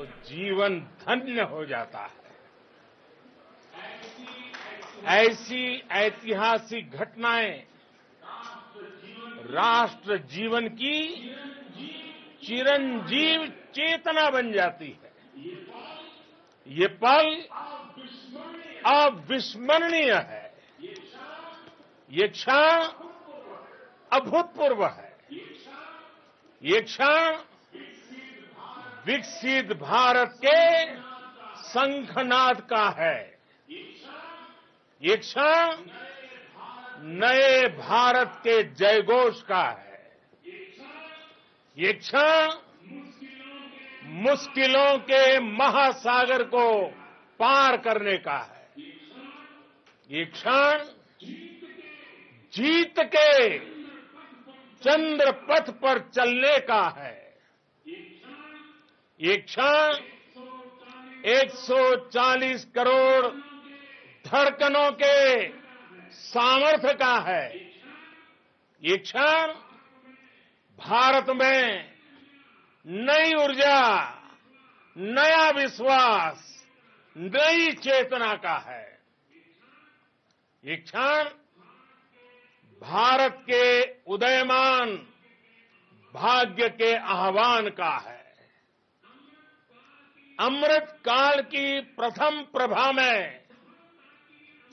तो जीवन धन्य हो जाता है। ऐसी ऐतिहासिक घटनाएं राष्ट्र जीवन की चिरंजीव चेतना बन जाती है। ये पल अविस्मरणीय है। ये क्षण अभूतपूर्व है। ये क्षण विकसित भारत के शंखनाद का है। ये क्षण नए भारत के जयघोष का है। ये क्षण मुश्किलों के महासागर को पार करने का है। ये क्षण जीत के चंद्र पथ पर चलने का है। ये क्षण 140 करोड़ धड़कनों के सामर्थ्य का है। ये क्षण भारत में नई ऊर्जा, नया विश्वास, नई चेतना का है। ये क्षण भारत के उदयमान भाग्य के आह्वान का है। अमृत काल की प्रथम प्रभा में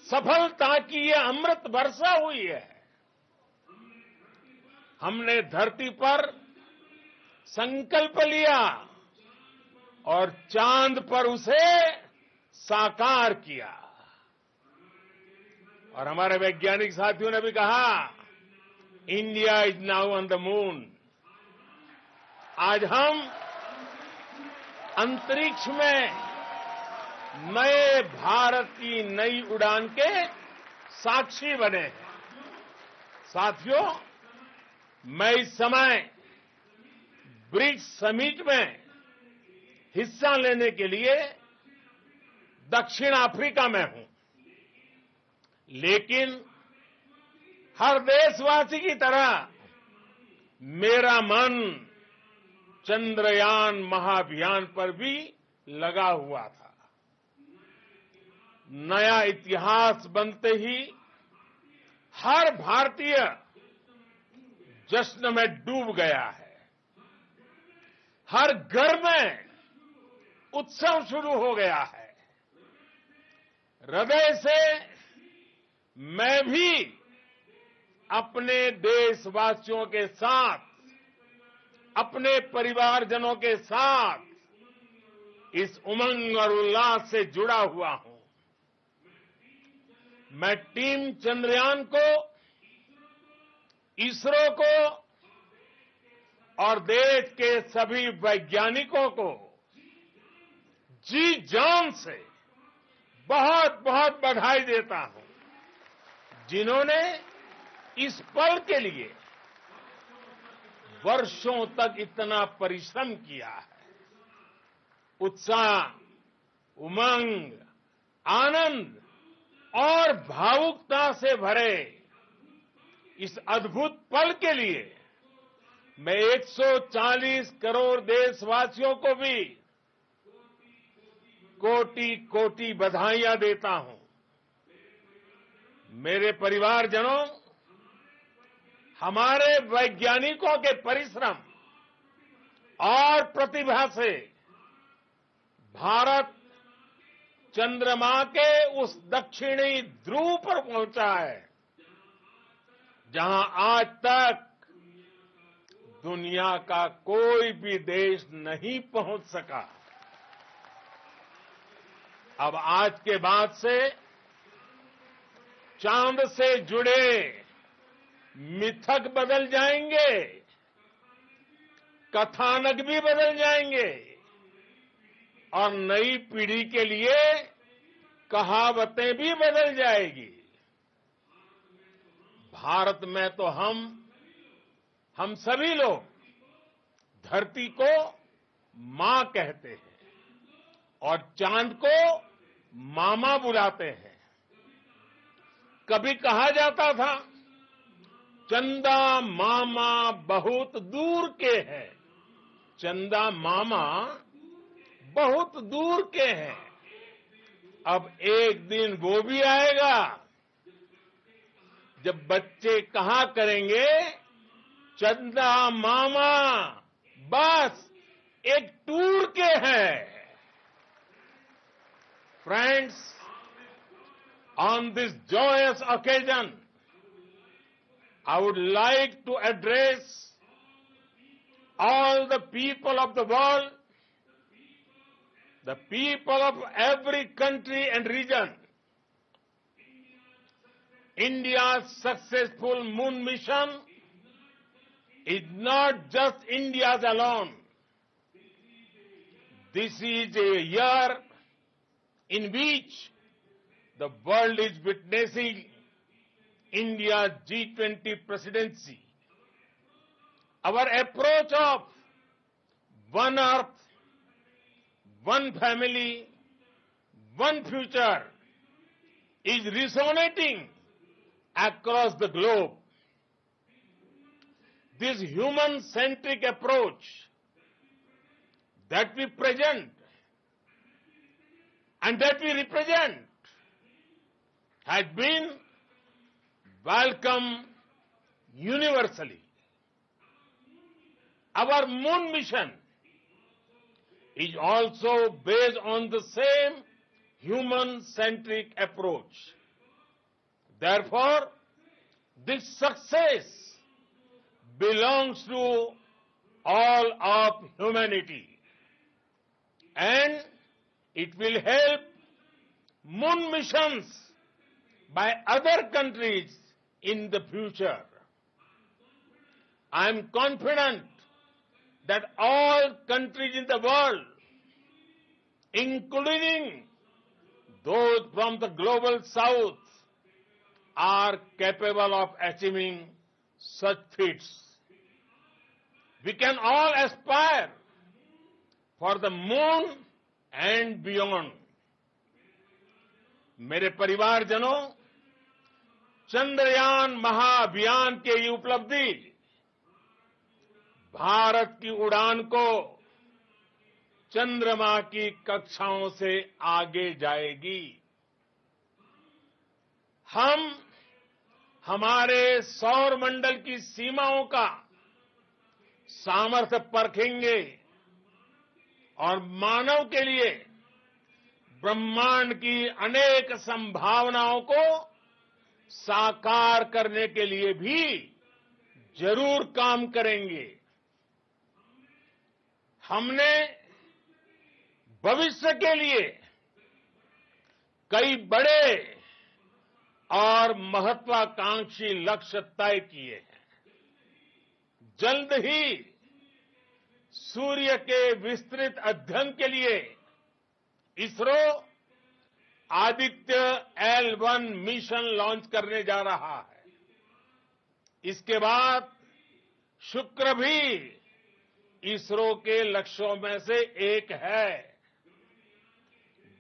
सफलता की ये अमृत वर्षा हुई है। हमने धरती पर संकल्प लिया और चांद पर उसे साकार किया। और हमारे वैज्ञानिक साथियों ने भी कहा, India is now on the moon. आज हम अंतरिक्ष में नए भारत की नई उड़ान के साक्षी बने हैं। साथियों, मैं इस समय ब्रिक्स समिट में हिस्सा लेने के लिए दक्षिण अफ्रीका में हूं, लेकिन हर देशवासी की तरह मेरा मन चंद्रयान महाअभियान पर भी लगा हुआ था। नया इतिहास बनते ही हर भारतीय जश्न में डूब गया है। हर घर में उत्सव शुरू हो गया है। हृदय से मैं भी अपने देशवासियों के साथ, अपने परिवारजनों के साथ इस उमंग और उल्लास से जुड़ा हुआ हूं। मैं टीम चंद्रयान को, इसरो को और देश के सभी वैज्ञानिकों को जी जान से बहुत बहुत बधाई देता हूं, जिन्होंने इस पल के लिए वर्षों तक इतना परिश्रम किया है। उत्साह, उमंग, आनंद और भावुकता से भरे इस अद्भुत पल के लिए मैं 140 करोड़ देशवासियों को भी कोटि कोटि बधाइयां देता हूं। मेरे परिवारजनों, हमारे वैज्ञानिकों के परिश्रम और प्रतिभा से भारत चंद्रमा के उस दक्षिणी ध्रुव पर पहुंचा है, जहां आज तक दुनिया का कोई भी देश नहीं पहुंच सका। अब आज के बाद से चांद से जुड़े मिथक बदल जाएंगे, कथानक भी बदल जाएंगे और नई पीढ़ी के लिए कहावतें भी बदल जाएगी। भारत में तो हम सभी लोग धरती को मां कहते हैं और चांद को मामा बुलाते हैं। कभी कहा जाता था, चंदा मामा बहुत दूर के हैं। चंदा मामा बहुत दूर के हैं। अब एक दिन वो भी आएगा जब बच्चे कहा करेंगे, चंदा मामा बस एक टूर के हैं। Friends, on this joyous occasion, I would like to address all the people of the world, the people of every country and region. India's successful moon mission is not just India's alone. This is a year in which the world is witnessing India's G20 presidency. Our approach of one earth, one family, one future is resonating across the globe. This human-centric approach that we present and that we represent has been welcomed universally. Our moon mission is also based on the same human-centric approach. Therefore, this success belongs to all of humanity, and it will help moon missions by other countries in the future. I am confident that all countries in the world, including those from the global south, are capable of achieving such feats. We can all aspire for the moon and beyond. मेरे परिवारजनों, चंद्रयान महाअभियान की ये उपलब्धि भारत की उड़ान को चंद्रमा की कक्षाओं से आगे जाएगी। हम हमारे सौर मंडल की सीमाओं का सामर्थ्य परखेंगे और मानव के लिए ब्रह्मांड की अनेक संभावनाओं को साकार करने के लिए भी जरूर काम करेंगे। हमने भविष्य के लिए कई बड़े और महत्वाकांक्षी लक्ष्य तय किए हैं। जल्द ही सूर्य के विस्तृत अध्ययन के लिए ISRO Aditya L1 mission launch करने जा रहा है। इसके बाद शुक्र भी इसरो के लक्ष्यों में से एक है।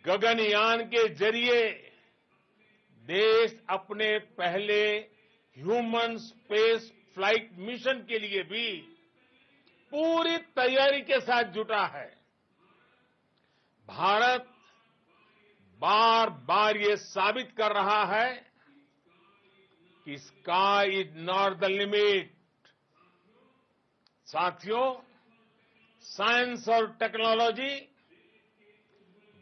गगनयान के जरिए देश अपने पहले ह्यूमन स्पेस फ्लाइट मिशन के लिए भी पूरी तैयारी के साथ जुटा है। भारत बार बार ये साबित कर रहा है कि sky is not the limit. साथियों, साइंस और टेक्नोलॉजी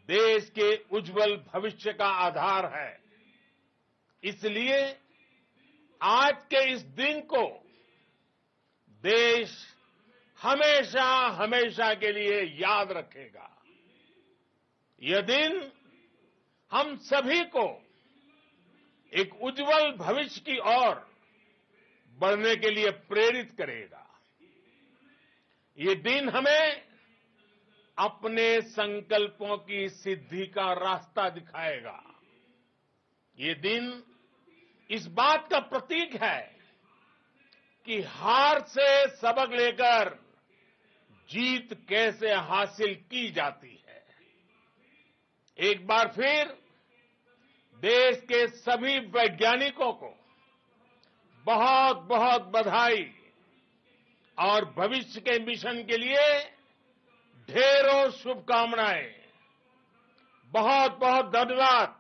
देश के उज्जवल भविष्य का आधार है। इसलिए आज के इस दिन को देश हमेशा हमेशा के लिए याद रखेगा। यह दिन हम सभी को एक उज्जवल भविष्य की ओर बढ़ने के लिए प्रेरित करेगा। ये दिन हमें अपने संकल्पों की सिद्धि का रास्ता दिखाएगा। ये दिन इस बात का प्रतीक है कि हार से सबक लेकर जीत कैसे हासिल की जाती है। एक बार फिर देश के सभी वैज्ञानिकों को बहुत बहुत बधाई और भविष्य के मिशन के लिए ढेरों शुभकामनाएं। बहुत बहुत धन्यवाद।